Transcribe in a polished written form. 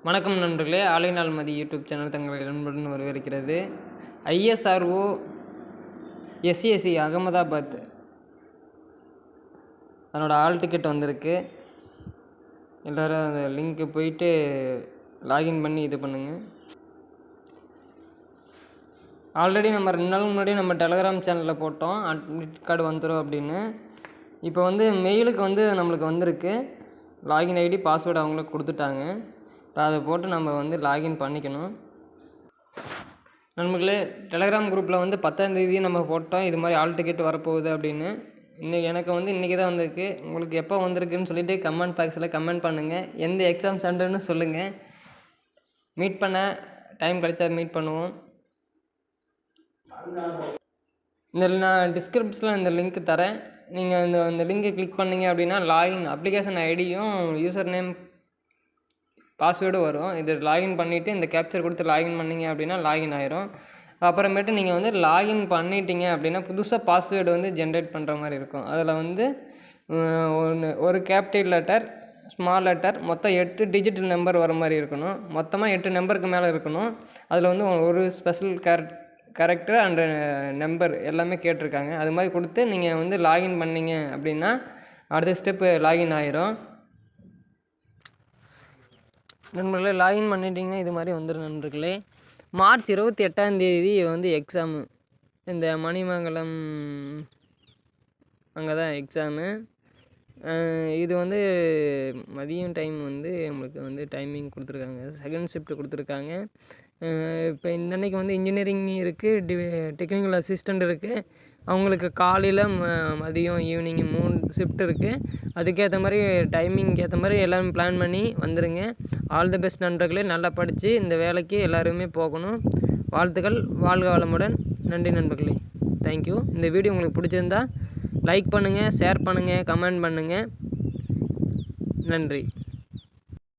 வணக்கம் நண்பர்களே, ஆலை நாள் மதி யூடியூப் சேனல் தங்களை நண்பருடன் வரவேற்கிறது. ISRO SAC அகமதாபாத் அதனோட ஆல் டிக்கெட் வந்திருக்கு. எல்லோரும் அந்த லிங்க்கு போயிட்டு லாகின் பண்ணி இது பண்ணுங்கள். ஆல்ரெடி நம்ம 2 நாள் முன்னாடி நம்ம டெலகிராம் சேனலில் போட்டோம் அட்மிட் கார்டு வந்துடும் அப்படின்னு. இப்போ மெயிலுக்கு நம்மளுக்கு வந்திருக்கு. லாகின் ஐடி பாஸ்வேர்டு அவங்களுக்கு கொடுத்துட்டாங்க. இப்போ அதை போட்டு நம்ம லாகின் பண்ணிக்கணும். நண்பர்களே, டெலகிராம் குரூப்பில் 10ஆம் தேதி நம்ம போட்டோம் இது மாதிரி ஆல் டிக்கெட் வரப்போகுது அப்படின்னு. எனக்கு இன்றைக்கி தான் வந்திருக்கு. உங்களுக்கு எப்போ வந்திருக்குன்னு சொல்லிவிட்டு கமெண்ட் பாக்ஸில் கமெண்ட் பண்ணுங்கள். எந்த எக்ஸாம் சென்டர்னு சொல்லுங்கள். மீட் பண்ண டைம் கிடைச்சா மீட் பண்ணுவோம். நான் டிஸ்கிரிப்ஷனில் இந்த லிங்க் தரேன். நீங்கள் இந்த லிங்கை கிளிக் பண்ணிங்க அப்படின்னா லாகின் அப்ளிகேஷன் ஐடியும் யூசர் நேம் பாஸ்வேர்டும் வரும். இது லாகின் பண்ணிவிட்டு இந்த கேப்சர் கொடுத்து லாகின் பண்ணிங்க அப்படின்னா லாகின் ஆயிரும். அப்புறமேட்டு நீங்கள் லாகின் பண்ணிட்டீங்க அப்படின்னா புதுசாக பாஸ்வேர்டு ஜென்ரேட் பண்ணுற மாதிரி இருக்கும். அதில் ஒரு கேபிட்டல் லெட்டர், ஸ்மால் லெட்டர், மொத்தம் 8 டிஜிட் நம்பர் வர மாதிரி இருக்கணும். மொத்தமாக 8 நம்பருக்கு மேலே இருக்கணும். அதில் ஒரு ஸ்பெஷல் கேரக்டர் அண்டு நம்பர் எல்லாமே கேட்டிருக்காங்க. அது மாதிரி கொடுத்து நீங்கள் லாகின் பண்ணிங்க அப்படின்னா அடுத்த ஸ்டெப்பு லாகின் ஆயிரும். நண்பர்களே, லாகின் பண்ணிட்டீங்கன்னா இது மாதிரி வந்துடும். நண்பர்களே, மார்ச் 28ஆம் தேதி எக்ஸாமு. இந்த மணிமங்கலம் அங்கே தான் எக்ஸாமு. இது மதியம் டைம் நம்மளுக்கு டைமிங் கொடுத்துருக்காங்க. செகண்ட் ஷிஃப்ட் கொடுத்துருக்காங்க. இப்போ இந்த அன்றைக்கி இன்ஜினியரிங் இருக்குது, டெக்னிக்கல் அசிஸ்டண்ட் இருக்குது. அவங்களுக்கு காலையில் மதியம் ஈவினிங் 3 ஷிஃப்ட் இருக்குது. அதுக்கேற்ற மாதிரி டைமிங்க்கு ஏற்ற மாதிரி எல்லோரும் பிளான் பண்ணி வந்துடுங்க. ஆல் தி பெஸ்ட் நண்பர்களே. நல்லா படித்து இந்த வேலைக்கு எல்லாருமே போகணும். வாழ்த்துக்கள். வாழ்க வளமுடன். நன்றி நண்பர்களே. தேங்க்யூ. இந்த வீடியோ உங்களுக்கு பிடிச்சிருந்தா லைக் பண்ணுங்கள், ஷேர் பண்ணுங்கள், கமெண்ட் பண்ணுங்கள். நன்றி.